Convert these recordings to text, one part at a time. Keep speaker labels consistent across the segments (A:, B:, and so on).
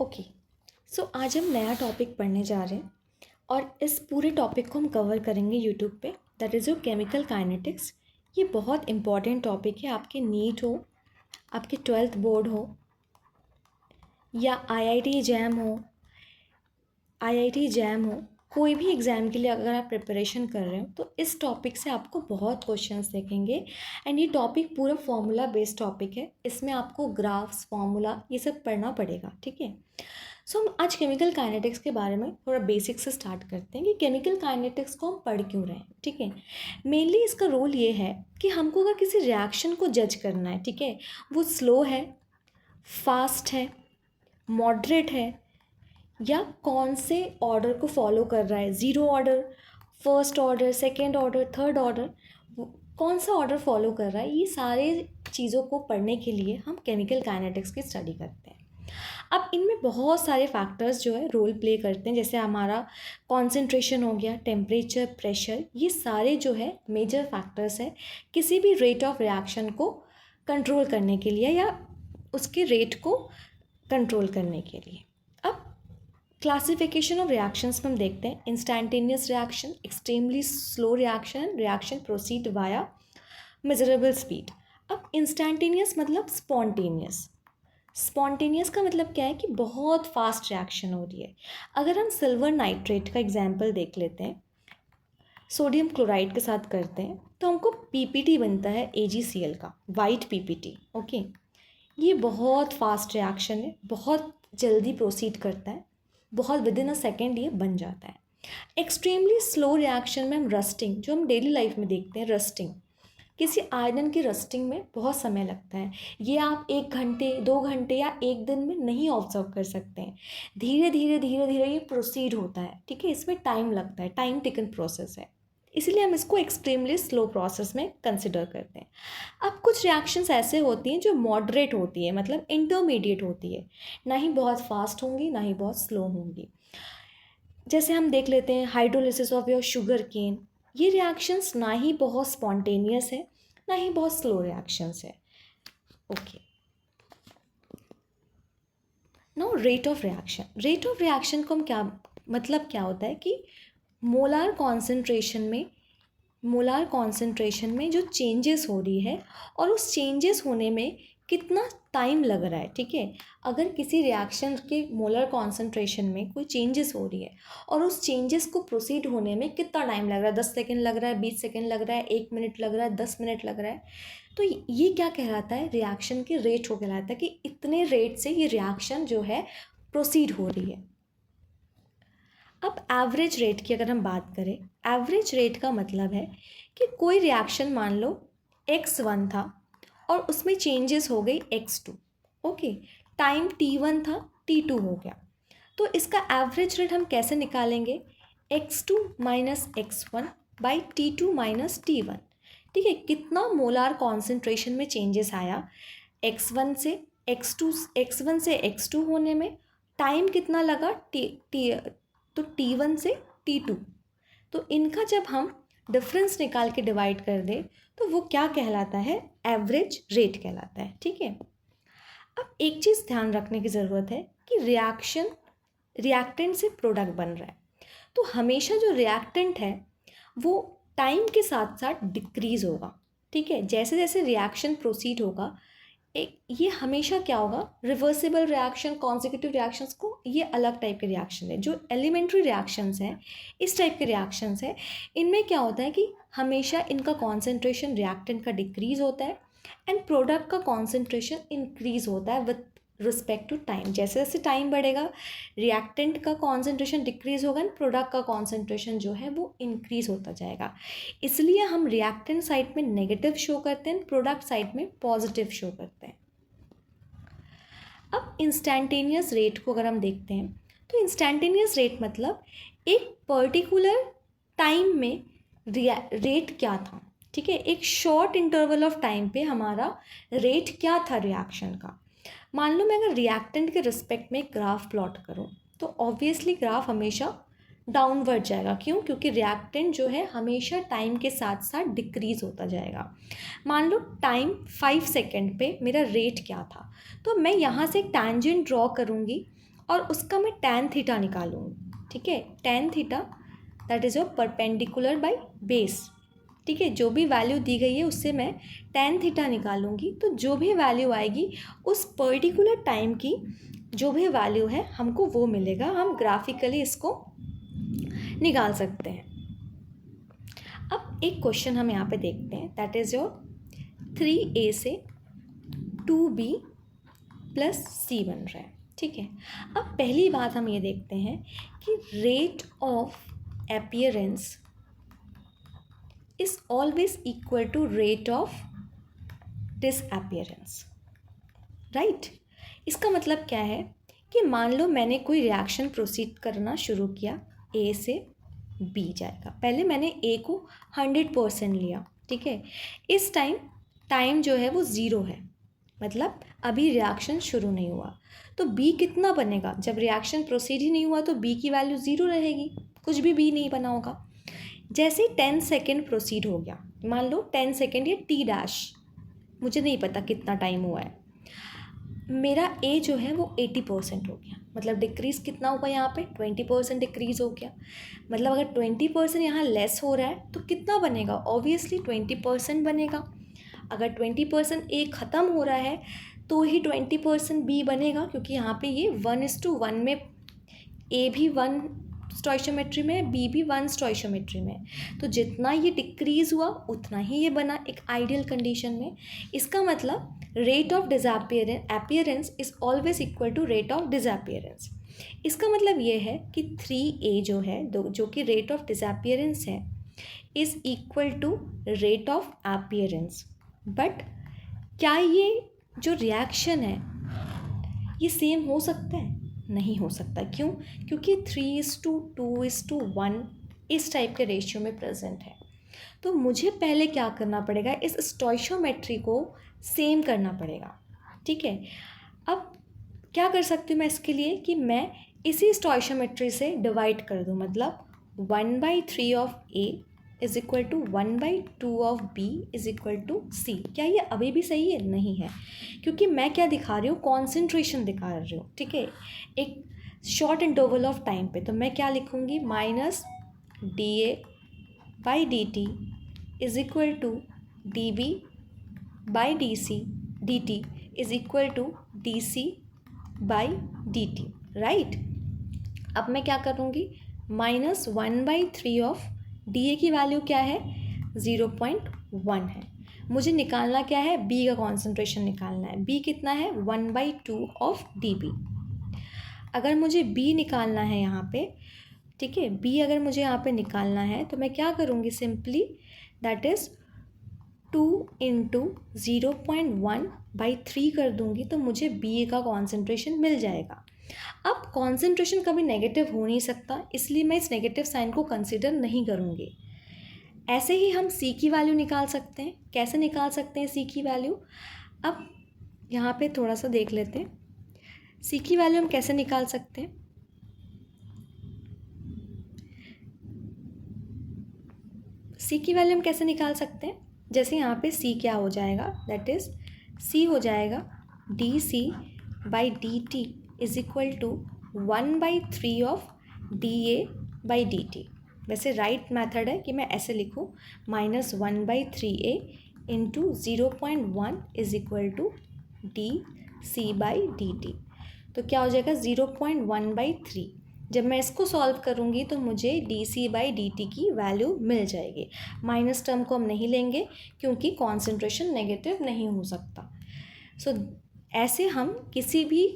A: Okay. सो आज हम नया टॉपिक पढ़ने जा रहे हैं और इस पूरे टॉपिक को हम कवर करेंगे यूट्यूब पे। That is your chemical kinetics. ये बहुत इंपॉर्टेंट टॉपिक है, आपके नीट हो, आपके 12th बोर्ड हो या आईआईटी जैम हो, कोई भी एग्ज़ाम के लिए अगर आप प्रिपरेशन कर रहे हो तो इस टॉपिक से आपको बहुत क्वेश्चंस देखेंगे। एंड ये टॉपिक पूरा फॉर्मूला बेस्ड टॉपिक है, इसमें आपको ग्राफ्स, फॉर्मूला ये सब पढ़ना पड़ेगा, ठीक है। सो हम आज केमिकल काइनेटिक्स के बारे में थोड़ा बेसिक से स्टार्ट करते हैं कि केमिकल काइनेटिक्स को हम पढ़ क्यों रहे हैं, ठीक है। मेनली इसका रोल ये है कि हमको अगर किसी रिएक्शन को जज करना है, ठीक है, वो स्लो है, फास्ट है, मॉडरेट है या कौन से ऑर्डर को फॉलो कर रहा है, zero order, first order, second order, third order, कौन सा ऑर्डर फॉलो कर रहा है, ये सारे चीज़ों को पढ़ने के लिए हम केमिकल काइनेटिक्स की स्टडी करते हैं। अब इनमें बहुत सारे फैक्टर्स जो है रोल प्ले करते हैं, जैसे हमारा कॉन्सेंट्रेशन हो गया, टेम्परेचर, प्रेशर, ये सारे जो है मेजर फैक्टर्स हैं किसी भी रेट ऑफ रिएक्शन को कंट्रोल करने के लिए या उसके रेट को कंट्रोल करने के लिए। अब क्लासिफिकेशन ऑफ रिएक्शंस में हम देखते हैं instantaneous reaction, extremely slow reaction, reaction proceed via measurable speed. अब इंस्टैंटेनियस मतलब स्पॉन्टेनियस का मतलब क्या है कि बहुत फास्ट रिएक्शन हो रही है। अगर हम सिल्वर नाइट्रेट का एग्जांपल देख लेते हैं, सोडियम क्लोराइड के साथ करते हैं तो हमको पीपीटी बनता है AgCl का, वाइट पीपीटी। ओके, ये बहुत फास्ट रिएक्शन है, बहुत जल्दी प्रोसीड करता है, बहुत विद इन अ सेकेंड ये बन जाता है। एक्सट्रीमली स्लो रिएक्शन में हम रस्टिंग, जो हम डेली लाइफ में देखते हैं, रस्टिंग, किसी आयरन की रस्टिंग में बहुत समय लगता है। ये आप 1 घंटे, 2 घंटे या एक दिन में नहीं ऑब्जर्व कर सकते हैं। धीरे धीरे ये प्रोसीड होता है, ठीक है, इसमें टाइम लगता है, टाइम टेकन प्रोसेस है, इसलिए हम इसको एक्सट्रीमली स्लो प्रोसेस में कंसिडर करते हैं। अब कुछ रिएक्शंस ऐसे होती हैं जो मॉडरेट होती है, मतलब इंटरमीडिएट होती है, ना ही बहुत फास्ट होंगी ना ही बहुत स्लो होंगी। जैसे हम देख लेते हैं hydrolysis of your sugar cane, ये रिएक्शंस ना ही बहुत स्पॉन्टेनियस है ना ही बहुत स्लो रिएक्शंस है। Okay, now rate of reaction को हम क्या मतलब क्या होता है कि मोलार कॉन्सेंट्रेशन में जो चेंजेस हो रही है और उस चेंजेस होने में कितना टाइम लग रहा है, ठीक है। अगर किसी रिएक्शन के मोलर कॉन्सेंट्रेशन में कोई चेंजेस हो रही है और उस चेंजेस को प्रोसीड होने में कितना टाइम लग रहा है, 10 सेकेंड लग रहा है, 20 सेकेंड लग रहा है, 1 मिनट लग रहा है, 10 मिनट लग रहा है, तो ये क्या कहलाता है, रिएक्शन के रेट को कहलाता है कि इतने रेट से ये रिएक्शन जो है प्रोसीड हो रही है। अब एवरेज रेट की अगर हम बात करें, एवरेज रेट का मतलब है कि कोई रिएक्शन मान लो x1 था और उसमें चेंजेस हो गई x2। ओके, टाइम t1 था, t2 हो गया, तो इसका एवरेज रेट हम कैसे निकालेंगे, x2 minus x1 by t2 minus t1, ठीक है। कितना मोलार कॉन्सेंट्रेशन में चेंजेस आया x1 से x2 होने में, टाइम कितना लगा तो T1 से T2, तो इनका जब हम डिफरेंस निकाल के डिवाइड कर दें तो वो क्या कहलाता है, एवरेज रेट कहलाता है, ठीक है। अब एक चीज़ ध्यान रखने की ज़रूरत है कि रिएक्टेंट से प्रोडक्ट बन रहा है, तो हमेशा जो रिएक्टेंट है वो टाइम के साथ साथ डिक्रीज़ होगा, ठीक है। जैसे जैसे रिएक्शन प्रोसीड होगा, ये हमेशा क्या होगा, रिवर्सिबल रिएक्शन, कॉन्जिक्यूटिव रिएक्शंस को, ये अलग टाइप के रिएक्शन है। जो एलिमेंट्री रिएक्शंस हैं, इस टाइप के रिएक्शंस हैं, इनमें क्या होता है कि हमेशा इनका कॉन्सेंट्रेशन रिएक्टेंट का डिक्रीज होता है एंड प्रोडक्ट का कॉन्सेंट्रेशन इंक्रीज होता है विद रिस्पेक्ट टू टाइम। जैसे जैसे टाइम बढ़ेगा रिएक्टेंट का कॉन्सेंट्रेशन डिक्रीज होगा एंड प्रोडक्ट का कॉन्सेंट्रेशन जो है वो इंक्रीज होता जाएगा। इसलिए हम रिएक्टेंट साइड में नेगेटिव शो करते हैं, प्रोडक्ट साइड में पॉजिटिव शो करते हैं। अब इंस्टैंटेनियस रेट को अगर हम देखते हैं तो इंस्टैंटेनियस रेट मतलब एक पर्टिकुलर टाइम में रेट क्या था, ठीक है, एक शॉर्ट इंटरवल ऑफ टाइम पे हमारा रेट क्या था रिएक्शन का। मान लो मैं अगर रिएक्टेंट के रिस्पेक्ट में ग्राफ प्लॉट करूँ तो ऑब्वियसली ग्राफ हमेशा डाउनवर्ड जाएगा, क्यों, क्योंकि रिएक्टेंट जो है हमेशा टाइम के साथ साथ डिक्रीज होता जाएगा। मान लो टाइम 5 सेकेंड पे मेरा रेट क्या था, तो मैं यहाँ से एक टैंजेंट ड्रॉ करूँगी और उसका मैं tan थीटा निकालूंगी, ठीक है। tan theta that is your perpendicular by base, ठीक है। जो भी वैल्यू दी गई है उससे मैं tan थीटा निकालूंगी, तो जो भी वैल्यू आएगी उस पर्टिकुलर टाइम की जो भी वैल्यू है हमको वो मिलेगा। हम ग्राफिकली इसको निकाल सकते हैं। अब एक क्वेश्चन हम यहाँ पे देखते हैं, दैट इज़ योर 3a से 2b प्लस c बन रहा है, ठीक है। अब पहली बात हम ये देखते हैं कि rate of appearance is always equal to rate of disappearance, right. इसका मतलब क्या है कि मान लो मैंने कोई रिएक्शन प्रोसीड करना शुरू किया, ए से बी जाएगा। पहले मैंने ए को 100% लिया, ठीक है। इस टाइम जो है वो 0 है, मतलब अभी रिएक्शन शुरू नहीं हुआ। तो बी कितना बनेगा? जब रिएक्शन प्रोसीड ही नहीं हुआ तो बी की वैल्यू 0 रहेगी, कुछ भी बी नहीं बना होगा। जैसे 10 सेकेंड प्रोसीड हो गया, मान लो 10 सेकेंड या टी डैश, मुझे नहीं पता कितना टाइम हुआ है, मेरा ए जो है वो 80% हो गया। मतलब डिक्रीज़ कितना हुआ यहाँ पे? 20% डिक्रीज़ हो गया। मतलब अगर 20% यहाँ लेस हो रहा है तो कितना बनेगा? ऑब्वियसली 20% बनेगा। अगर 20% ए ख़त्म हो रहा है तो ही 20% बी बनेगा, क्योंकि यहाँ पे ये 1:1 में ए भी 1 स्टोइशियोमेट्री में, बी भी 1 स्टोइशियोमेट्री में। तो जितना ये डिक्रीज़ हुआ उतना ही ये बना एक आइडियल कंडीशन में। इसका मतलब rate of appearance is always equal to rate of disappearance. इसका मतलब ये है कि 3a जो है, जो कि रेट ऑफ डिसअपीयरेंस है, is equal to rate of appearance. But क्या ये जो रिएक्शन है ये सेम हो सकता है? नहीं हो सकता। क्यों? क्योंकि 3:2:1 इस टाइप के रेशियो में प्रेजेंट है। तो मुझे पहले क्या करना पड़ेगा? इस स्टोइशियोमेट्री को सेम करना पड़ेगा, ठीक है। अब क्या कर सकती हूँ मैं इसके लिए कि मैं इसी स्टोइशियोमेट्री से डिवाइड कर दूँ। मतलब 1/3 of A is equal to 1/2 of B is equal to C. क्या ये अभी भी सही है? नहीं है, क्योंकि मैं क्या दिखा रही हूँ? कॉन्सेंट्रेशन दिखा रही हूँ, ठीक है, एक शॉर्ट इंटरवल ऑफ टाइम पे। तो मैं क्या लिखूँगी? Minus dA/dt is equal to dB/dt is equal to dC/dt, right. अब मैं क्या करूँगी? -1/3 ऑफ dA की वैल्यू क्या है? 0.1 है। मुझे निकालना क्या है? B का कॉन्सेंट्रेशन निकालना है। B कितना है? 1/2 ऑफ dB। अगर मुझे B निकालना है यहाँ पे, ठीक है, B अगर मुझे यहाँ पे निकालना है तो मैं क्या करूँगी? सिंपली दैट इज़ 2 × 0.1/3 कर दूँगी, तो मुझे B का कॉन्सेंट्रेशन मिल जाएगा। अब कॉन्सेंट्रेशन कभी नेगेटिव हो नहीं सकता, इसलिए मैं इस नेगेटिव साइन को कंसिडर नहीं करूँगी। ऐसे ही हम C की वैल्यू निकाल सकते हैं। कैसे निकाल सकते हैं C की वैल्यू? अब यहाँ पे थोड़ा सा देख लेते हैं C की वैल्यू हम कैसे निकाल सकते हैं। C की वैल्यू हम कैसे निकाल सकते हैं? जैसे यहाँ पे C क्या हो जाएगा? दैट इज़ C हो जाएगा dC/dt is equal to 1/3 of dA/dt। वैसे राइट मेथड है कि मैं ऐसे लिखूँ, -1/3a into 0.1 is equal to dC/dt। तो क्या हो जाएगा? 0.1/3। जब मैं इसको सॉल्व करूँगी तो मुझे dC/dt की वैल्यू मिल जाएगी। माइनस टर्म को हम नहीं लेंगे क्योंकि कॉन्सेंट्रेशन नेगेटिव नहीं हो सकता। सो ऐसे हम किसी भी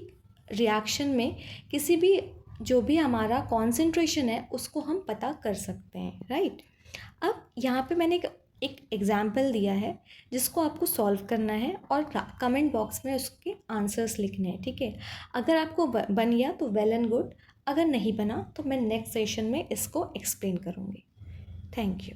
A: रिएक्शन में किसी भी जो भी हमारा कॉन्सेंट्रेशन है उसको हम पता कर सकते हैं, राइट। अब यहाँ पे मैंने एक एग्जाम्पल दिया है जिसको आपको सॉल्व करना है और कमेंट बॉक्स में उसके आंसर्स लिखने हैं, ठीक है। अगर आपको बन गया तो वेल एंड गुड, अगर नहीं बना तो मैं नेक्स्ट सेशन में इसको एक्सप्लेन करूँगी। Thank you.